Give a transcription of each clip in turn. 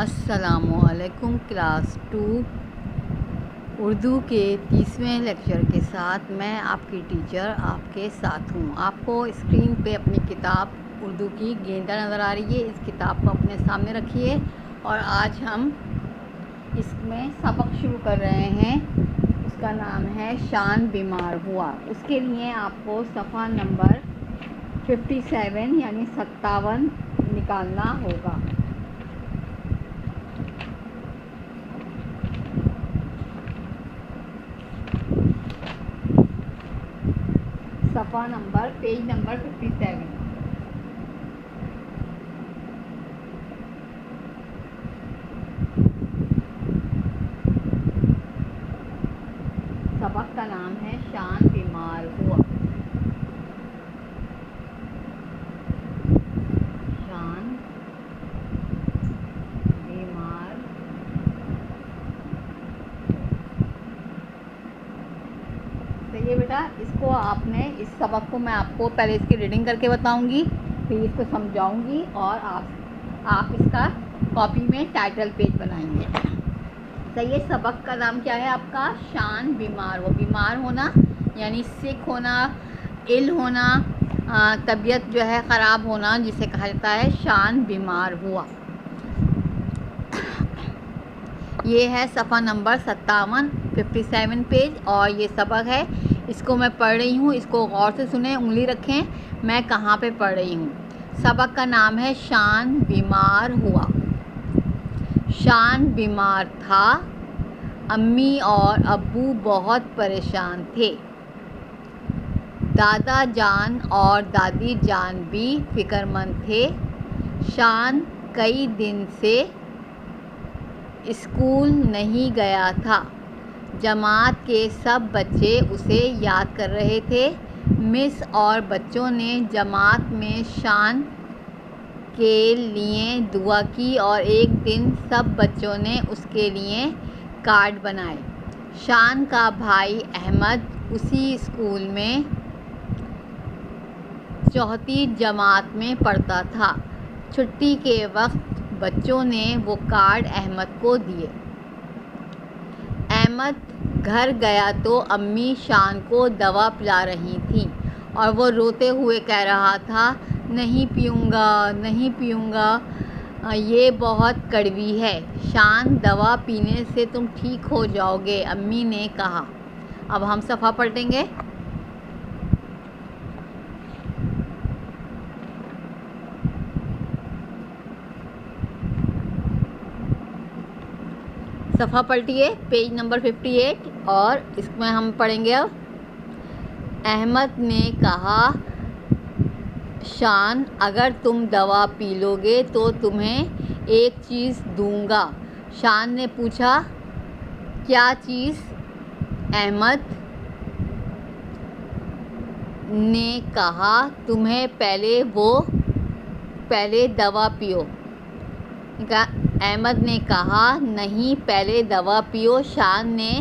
अस्सलामुअलैकुम क्लास 2 उर्दू के 30वें लेक्चर के साथ मैं आपकी टीचर आपके साथ हूँ। आपको स्क्रीन पे अपनी किताब उर्दू की गेंदा नज़र आ रही है। इस किताब को अपने सामने रखिए और आज हम इसमें सबक शुरू कर रहे हैं। उसका नाम है शान बीमार हुआ। उसके लिए आपको सफ़ा नंबर 57 यानी 57 निकालना होगा। सफ़ा नंबर पेज नंबर 57। सबक का नाम है शान बीमार हुआ। शान बीमार सही है बेटा। इसको आपने इस सबक को मैं आपको पहले इसकी रीडिंग करके बताऊंगी, फिर इसको समझाऊंगी और आप इसका कॉपी में टाइटल पेज बनाएंगे। सही है। सबक का नाम क्या है आपका? शान बीमार हो। बीमार होना यानी सिक होना, इल होना, तबीयत जो है ख़राब होना, जिसे कहा जाता है शान बीमार हुआ। ये है सफ़ा नंबर 57 पेज और ये सबक है। इसको मैं पढ़ रही हूँ, इसको गौर से सुने, उंगली रखें मैं कहाँ पे पढ़ रही हूँ। सबक का नाम है शान बीमार हुआ। शान बीमार था, अम्मी और अब्बू बहुत परेशान थे। दादा जान और दादी जान भी फ़िक्रमंद थे। शान कई दिन से स्कूल नहीं गया था। जमात के सब बच्चे उसे याद कर रहे थे। मिस और बच्चों ने जमात में शान के लिए दुआ की और एक दिन सब बच्चों ने उसके लिए कार्ड बनाए। शान का भाई अहमद उसी स्कूल में 4ठी जमात में पढ़ता था। छुट्टी के वक्त बच्चों ने वो कार्ड अहमद को दिए। अहमद घर गया तो अम्मी शान को दवा पिला रही थी और वो रोते हुए कह रहा था, नहीं पीऊँगा, नहीं पीऊँगा, ये बहुत कड़वी है। शान, दवा पीने से तुम ठीक हो जाओगे, अम्मी ने कहा। अब हम सफ़ा पलटेंगे। सफ़ा पलटिए, पेज नंबर 58 और इसमें हम पढ़ेंगे अब। अहमद ने कहा, शान, अगर तुम दवा पी लोगे तो तुम्हें एक चीज़ दूंगा। शान ने पूछा, क्या चीज़? अहमद ने कहा, तुम्हें पहले दवा पियो। अहमद ने कहा, नहीं, पहले दवा पियो। शान ने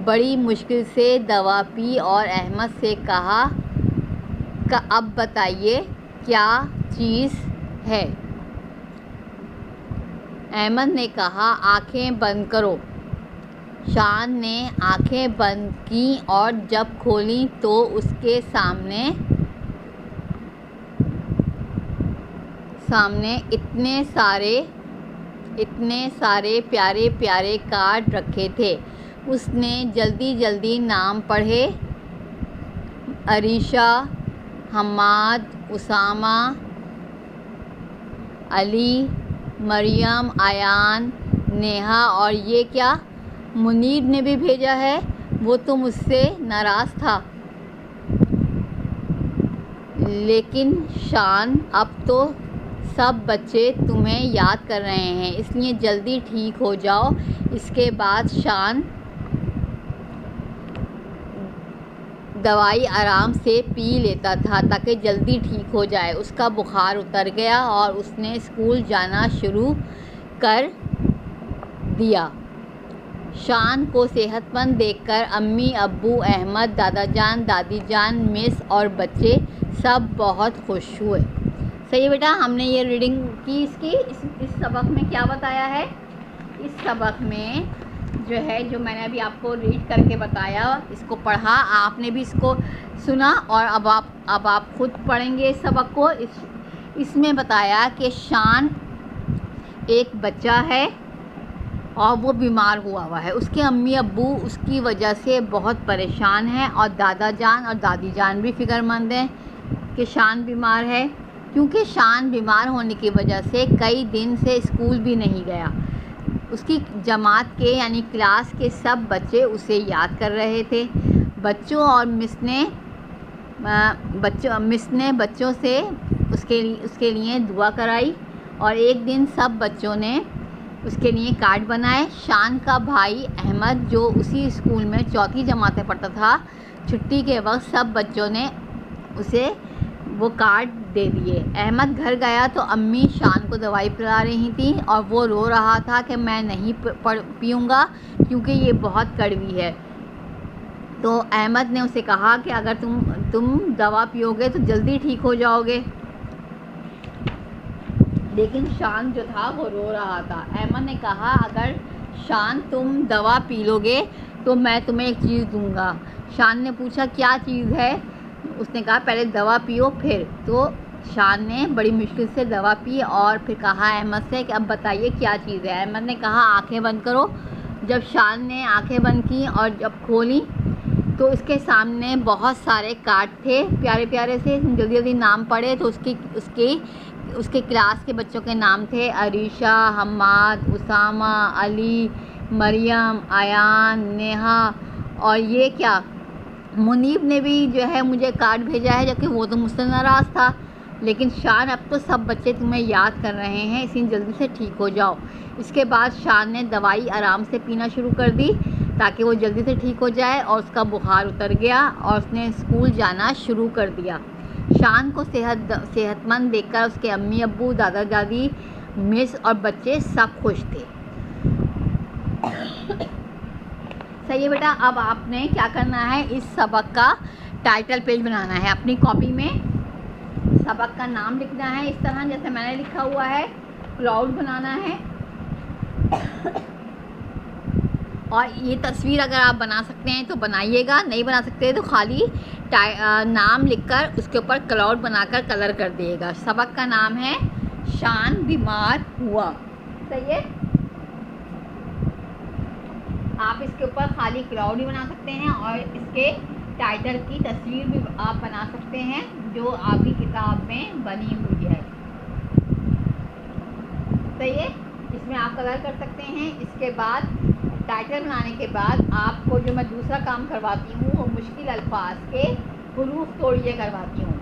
बड़ी मुश्किल से दवा पी और अहमद से कहा, अब बताइए क्या चीज़ है? अहमद ने कहा, आंखें बंद करो। शान ने आंखें बंद की और जब खोली तो उसके सामने इतने सारे प्यारे प्यारे कार्ड रखे थे। उसने जल्दी जल्दी नाम पढ़े। अरीशा, हम्माद, उसामा, अली, मरियम, आयान, नेहा और ये क्या, मुनीर ने भी भेजा है। वो तो मुझसे नाराज़ था। लेकिन शान, अब तो सब बच्चे तुम्हें याद कर रहे हैं, इसलिए जल्दी ठीक हो जाओ। इसके बाद शान दवाई आराम से पी लेता था ताकि जल्दी ठीक हो जाए। उसका बुखार उतर गया और उसने स्कूल जाना शुरू कर दिया। शान को सेहतमंद देखकर अम्मी, अब्बू, अहमद, दादा जान, दादी जान, मिस और बच्चे सब बहुत खुश हुए। सही है बेटा, हमने ये रीडिंग की इसकी। इस सबक में क्या बताया है? इस सबक में जो है, जो मैंने अभी आपको रीड करके बताया, इसको पढ़ा, आपने भी इसको सुना, और अब आप खुद पढ़ेंगे इस सबक को। इसमें बताया कि शान एक बच्चा है और वो बीमार हुआ है। उसके अम्मी अब्बू उसकी वजह से बहुत परेशान हैं, और दादा जान और दादी जान भी फ़िक्रमंद हैं कि शान बीमार है। क्योंकि शान बीमार होने की वजह से कई दिन से स्कूल भी नहीं गया। उसकी जमात के यानी क्लास के सब बच्चे उसे याद कर रहे थे। बच्चों और मिस ने बच्चों से उसके लिए दुआ कराई, और एक दिन सब बच्चों ने उसके लिए कार्ड बनाए। शान का भाई अहमद, जो उसी स्कूल में चौथी जमात में पढ़ता था, छुट्टी के वक्त सब बच्चों ने उसे वो कार्ड दे दिए। अहमद घर गया तो अम्मी शान को दवाई पिला रही थी, और वो रो रहा था कि मैं नहीं पीऊँगा क्योंकि ये बहुत कड़वी है। तो अहमद ने उसे कहा कि अगर तुम दवा पियोगे तो जल्दी ठीक हो जाओगे। लेकिन शान जो था वो रो रहा था। अहमद ने कहा, अगर शान तुम दवा पी लोगे तो मैं तुम्हें एक चीज़ दूंगा। शान ने पूछा, क्या चीज़ है? उसने कहा, पहले दवा पियो फिर। तो शान ने बड़ी मुश्किल से दवा पी, और फिर कहा अहमद से कि अब बताइए क्या चीज़ है। अहमद ने कहा, आंखें बंद करो। जब शान ने आंखें बंद की और जब खोली तो इसके सामने बहुत सारे कार्ड थे, प्यारे प्यारे से। जल्दी जल्दी नाम पढ़े तो उसके क्लास के बच्चों के नाम थे: अरीशा, हम्माद, उसामा, अली, मरियम, आयान, नेहा, और ये क्या, मुनीब ने भी जो है मुझे कार्ड भेजा है, जबकि वो तो मुझसे नाराज़ था। लेकिन शान, अब तो सब बच्चे तुम्हें याद कर रहे हैं, इसलिए जल्दी से ठीक हो जाओ। इसके बाद शान ने दवाई आराम से पीना शुरू कर दी ताकि वो जल्दी से ठीक हो जाए, और उसका बुखार उतर गया और उसने स्कूल जाना शुरू कर दिया। शान को सेहतमंद देखकर उसके अम्मी अब्बू, दादा दादी, मिस और बच्चे सब खुश थे। सही है बेटा, अब आपने क्या करना है, इस सबक का टाइटल पेज बनाना है अपनी कॉपी में। सबक का नाम लिखना है इस तरह जैसे मैंने लिखा हुआ है। क्लाउड बनाना है, और ये तस्वीर अगर आप बना सकते हैं तो बनाइएगा, नहीं बना सकते तो खाली नाम लिखकर उसके ऊपर क्लाउड बनाकर कलर कर दिएगा। सबक का नाम है शान बीमार हुआ। सही है, आप इसके ऊपर खाली क्लाउड ही बना सकते हैं, और इसके टाइटल की तस्वीर भी आप बना सकते हैं जो आपकी किताब में बनी हुई है। सही है, इसमें आप कलर कर सकते हैं। इसके बाद टाइटल बनाने के बाद आपको जो मैं दूसरा काम करवाती हूँ वो मुश्किल अल्फाज के हुरूफ तोड़िए करवाती हूँ।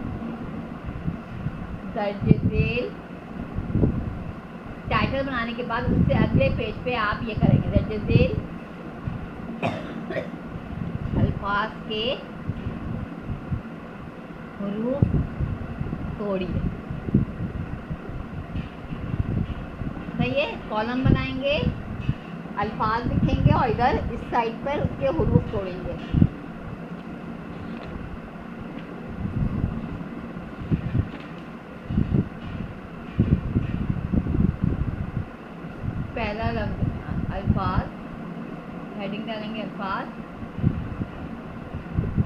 दर्ज झेल टाइटल बनाने के बाद उससे अगले पेज पे आप ये करेंगे, दर्ज झेल अल्फाज के हुरूफ तोड़िए। सही है, कॉलम बनाएंगे, अल्फाज लिखेंगे, और इधर इस साइड पर उसके हुरूफ तोड़ेंगे। पहला लफ्ज अल्फाज, हेडिंग डालेंगे अल्फाज,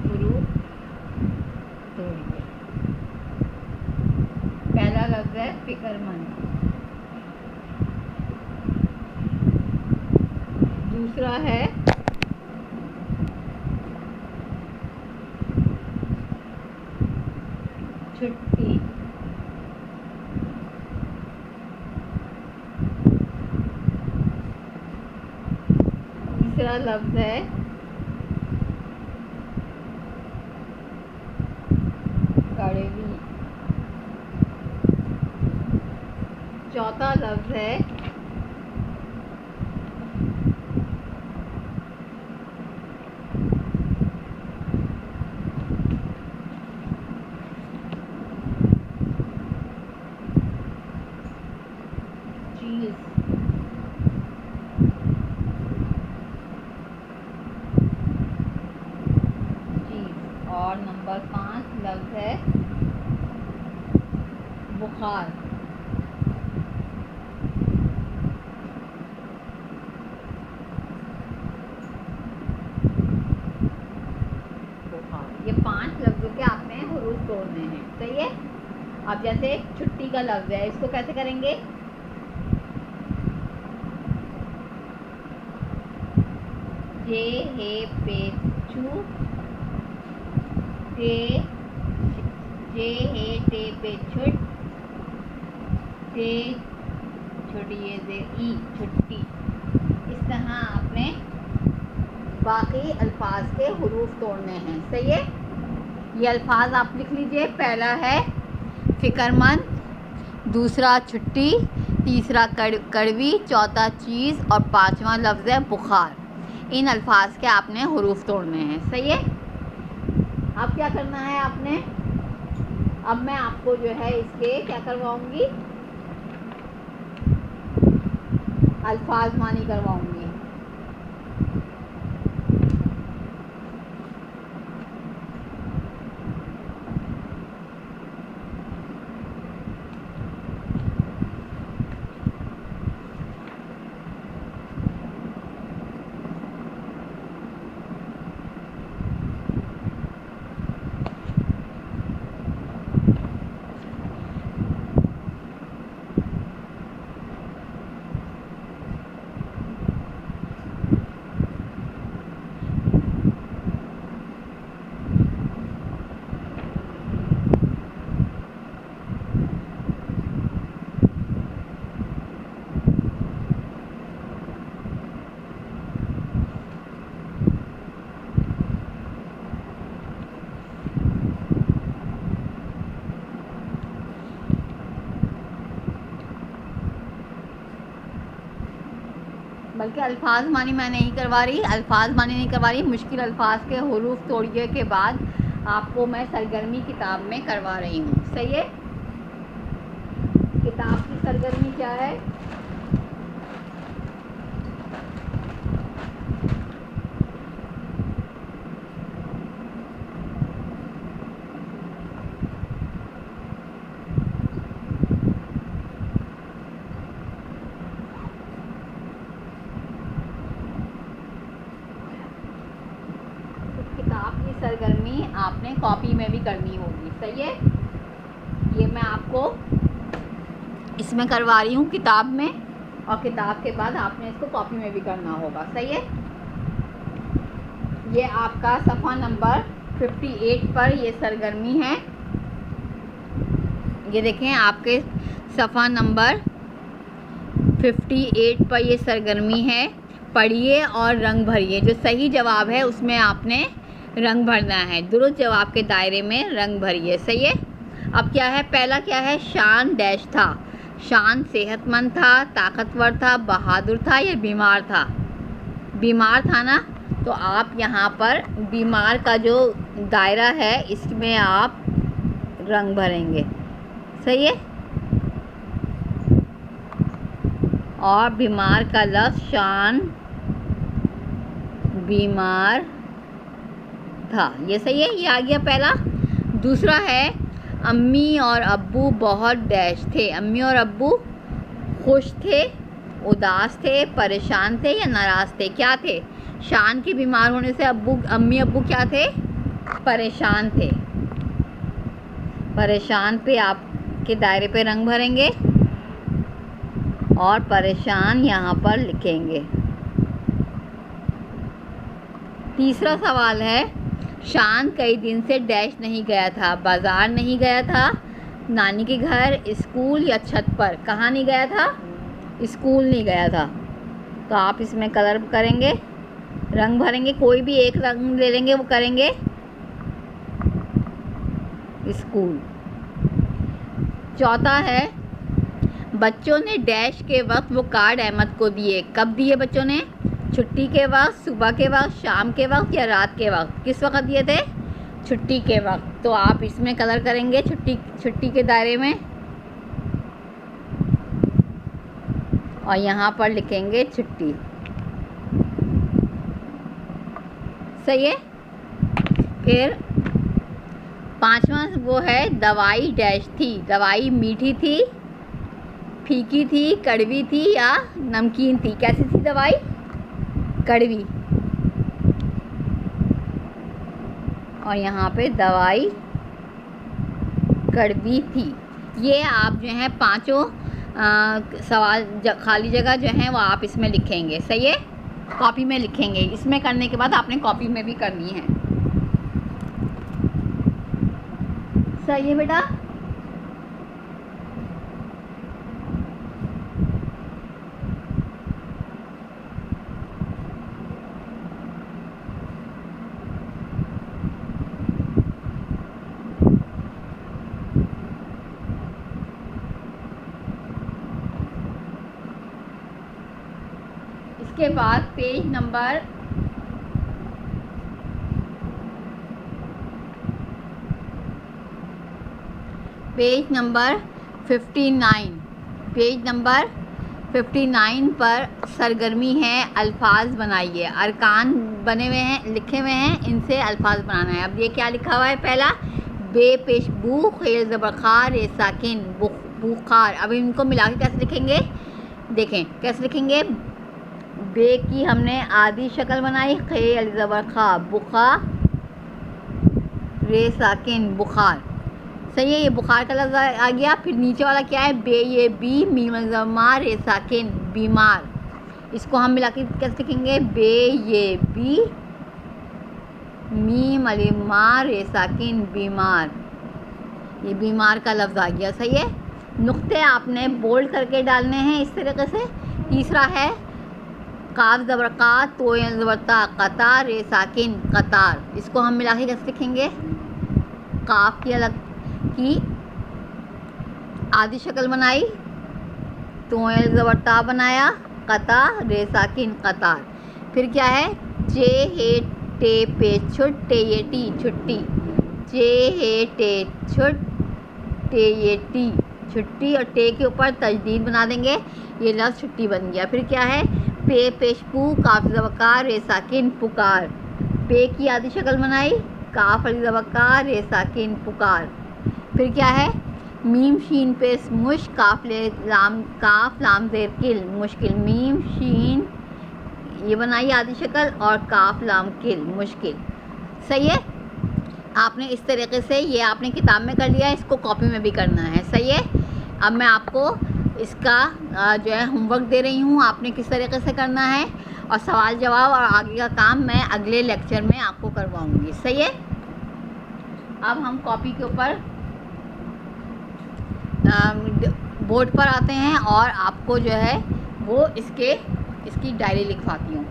हुरूफ तोड़िए। पहला लफ्ज है फिक्रमंद, दूसरा है छुट्टी, तीसरा लफ्ज है कड़वी, चौथा लफ्ज है चीज। और नंबर 5 लफ्ज है बुखार, बुखार। ये 5 लफ्ज़ों के आपने हुरूफ तोड़ने हैं, सही है। अब जैसे छुट्टी का लफ्ज़ है, इसको कैसे करेंगे? जे हे पे छू, टे जे हे टे पे छुट, टे छोड़िए जे ई छुट्टी। इस तरह आपने बाकी अल्फाज के हुरूफ तोड़ने हैं, सही है। ये अल्फाज आप लिख लीजिए। पहला है फ़िक्रमंद, दूसरा छुट्टी, तीसरा कड़वी, चौथा चीज़ और 5वां लफ्ज़ है बुखार। इन अल्फाज के आपने हुरूफ तोड़ने हैं, सही है। अब क्या करना है आपने? अब मैं आपको जो है इसके क्या करवाऊंगी, अल्फाज मानी करवाऊंगी। बल्कि अल्फाज मानी मैं नहीं करवा रही, अल्फाज मानी नहीं करवा रही, मुश्किल अल्फाज के हुरूफ तोड़िए के बाद आपको मैं सरगर्मी किताब में करवा रही हूँ, सही है। किताब की सरगर्मी क्या है? सरगर्मी आपने कॉपी में भी करनी होगी, सही है। ये मैं आपको इसमें करवा रही हूँ किताब में, और किताब के बाद आपने इसको कॉपी में भी करना होगा, सही है। ये आपका सफ़ा नंबर 58 पर ये सरगर्मी है। ये देखें, आपके सफ़ा नंबर 58 पर ये सरगर्मी है। पढ़िए और रंग भरिए। जो सही जवाब है उसमें आपने रंग भरना है। दुरुस्त जवाब के दायरे में रंग भरिए, सही है। अब क्या है? पहला क्या है? शान डैश था। शान सेहतमंद था, ताकतवर था, बहादुर था या बीमार था? बीमार था ना, तो आप यहाँ पर बीमार का जो दायरा है इसमें आप रंग भरेंगे, सही है। और बीमार का लफ्ज़ शान बीमार था, ये सही है, ये आ गया पहला। दूसरा है अम्मी और अब्बू बहुत डैश थे। अम्मी और अब्बू खुश थे, उदास थे, परेशान थे या नाराज़ थे? क्या थे? शान के बीमार होने से अम्मी अब्बू क्या थे? परेशान थे। परेशान पे आपके दायरे पे रंग भरेंगे और परेशान यहाँ पर लिखेंगे। तीसरा सवाल है शान कई दिन से डैश नहीं गया था। बाज़ार नहीं गया था, नानी के घर, स्कूल या छत पर? कहाँ नहीं गया था? स्कूल नहीं गया था। तो आप इसमें कलर करेंगे, रंग भरेंगे, कोई भी एक रंग ले लेंगे, वो करेंगे स्कूल। चौथा है बच्चों ने डैश के वक्त वो कार्ड अहमद को दिए। कब दिए बच्चों ने? छुट्टी के वक्त, सुबह के वक्त, शाम के वक्त या रात के वक्त? किस वक्त दिए थे? छुट्टी के वक्त। तो आप इसमें कलर करेंगे छुट्टी के दायरे में, और यहाँ पर लिखेंगे छुट्टी, सही है। फिर 5वां वो है दवाई डैश थी। दवाई मीठी थी, फीकी थी, कड़वी थी या नमकीन थी। कैसी थी दवाई? कड़वी। और यहाँ पे दवाई कड़वी थी। ये आप जो है पांचों सवाल खाली जगह जो है वो आप इसमें लिखेंगे। सही है, कॉपी में लिखेंगे। इसमें करने के बाद आपने कॉपी में भी करनी है। सही है बेटा। इसके बाद पेज नंबर 59 पेज नंबर 59 पर सरगर्मी है, अल्फाज बनाइए। अरकान बने हुए हैं, लिखे हुए हैं, इनसे अल्फाज बनाना है। अब ये क्या लिखा हुआ है? पहला बे पेश बू खेल ज़बरखार रे साकिन बुखार। अब इनको मिला के कैसे लिखेंगे? देखें कैसे लिखेंगे। बे की हमने आधी शक्ल बनाई, खेल ज़बरखा बुखा रे साकिन बुखार। सही है, ये बुखार का लफ्ज़ आ गया। फिर नीचे वाला क्या है? बे ये बी मीम ज़मार रे साकिन बीमार। इसको हम मिला के कैसे लिखेंगे? बे ये बी मीम अलिमार रे साकिन बीमार। ये बीमार का लफ्ज़ आ गया। सही है। नुक्ते आपने बोल्ड करके डालने हैं इस तरीके से। तीसरा है काफ ज़बरका तो ज़बरता कतार रे साकिन कतार। इसको हम मिला के कैसे लिखेंगे? काफ की अलग की आधी शक्ल बनाई, तो ज़बरता बनाया, कता रे साकिन कतार। फिर क्या है? जे हे टे पे छुट टे ये टी छुट्टी। जे हे टे छुट टे ये टी छुट्टी। और टे के ऊपर तजदीद बना देंगे, ये लफ्ज़ छुट्टी बन गया। फिर क्या है? पे पेशपू काफ ज़बकार रे साकिन पुकार। पे की आधी शक्ल बनाई, काफ अली ज़बकार रे साकिन पुकार। फिर क्या है? मीम शीन पे मुश काफ लाम ज़ेर किल मुश्किल। मीम शीन ये बनाई आधी शक्ल और काफ लाम किल मुश्किल। सही है। आपने इस तरीके से ये आपने किताब में कर लिया है, इसको कॉपी में भी करना है। सही है। अब मैं आपको इसका जो है होमवर्क दे रही हूँ, आपने किस तरीके से करना है, और सवाल जवाब और आगे का काम मैं अगले लेक्चर में आपको करवाऊँगी। सही है। अब हम कॉपी के ऊपर बोर्ड पर आते हैं और आपको जो है वो इसकी डायरी लिखवाती हूँ।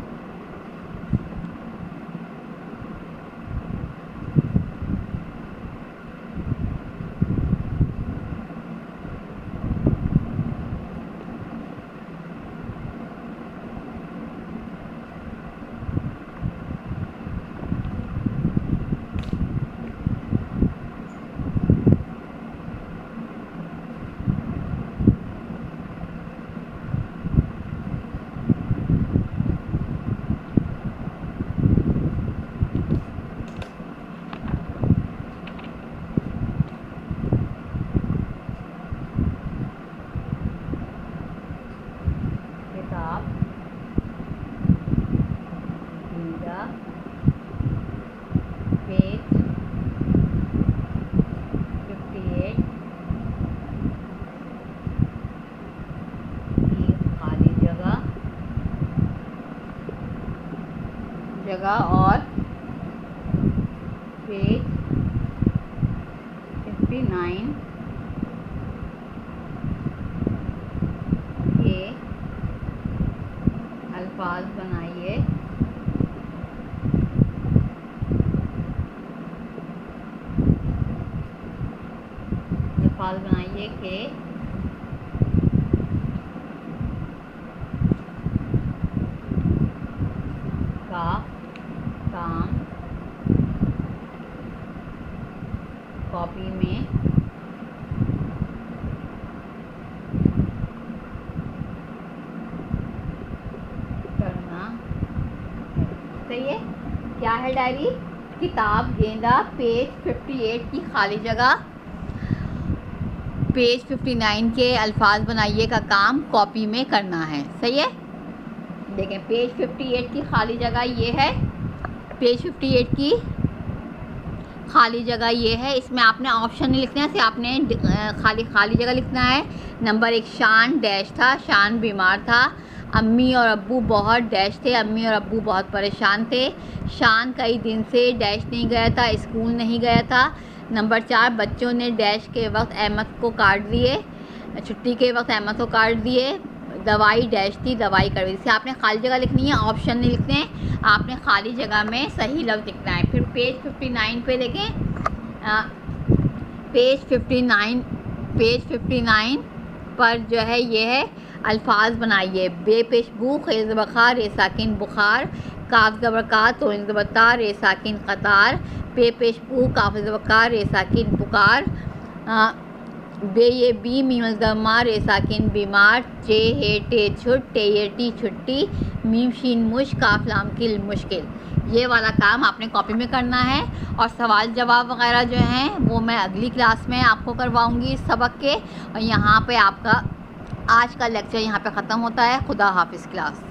जगह और पेज 59 के अल्फाज बनाइए। अल्फाज बनाइए के का काम कॉपी में करना है। सही है। क्या है डायरी? किताब गेंदा पेज 58 की खाली जगह पेज 59 के अल्फाज बनाइए का काम कॉपी में करना है। सही है। देखें पेज 58 की खाली जगह ये है, पेज 58 की खाली जगह ये है। इसमें आपने ऑप्शन नहीं लिखना है, सिर्फ आपने खाली जगह लिखना है। नंबर 1 शान डैश था, शान बीमार था। अम्मी और अब्बू बहुत डैश थे, अम्मी और अब्बू बहुत परेशान थे। शान कई दिन से डैश नहीं गया था, स्कूल नहीं गया था। नंबर 4 बच्चों ने डैश के वक्त अहमद को काट दिए, छुट्टी के वक्त अहमद को काट दिए। दवाई डैश थी, दवाई कर दी। आपने खाली जगह लिखनी है, ऑप्शन नहीं लिखने हैं, आपने खाली जगह में सही लफ्ज़ लिखना है। फिर पेज 59 पे देखें, पेज 59 पर जो है ये है अल्फाज बनाइए। बेपेशबू ख़ेज़ बखार रे साकिन बुखार, काफ ज़बरका तो ज़बता रे साकिन क़तार, बेपेशबू काफ ज़बरका रे साकिन पुकार, बे ये बी मीम ज़म्मा रे साकिन बीमार, चे हे टे छुट टे ये टी छुट्टी, मीम शीन मुश काफ लाम किल मुश्किल। ये वाला काम आपने कॉपी में करना है। और सवाल जवाब वगैरह जो हैं वो मैं अगली क्लास में आपको करवाऊंगी इस सबक के। और यहाँ पे आपका आज का लेक्चर यहाँ पे ख़त्म होता है। खुदा हाफिज़ क्लास।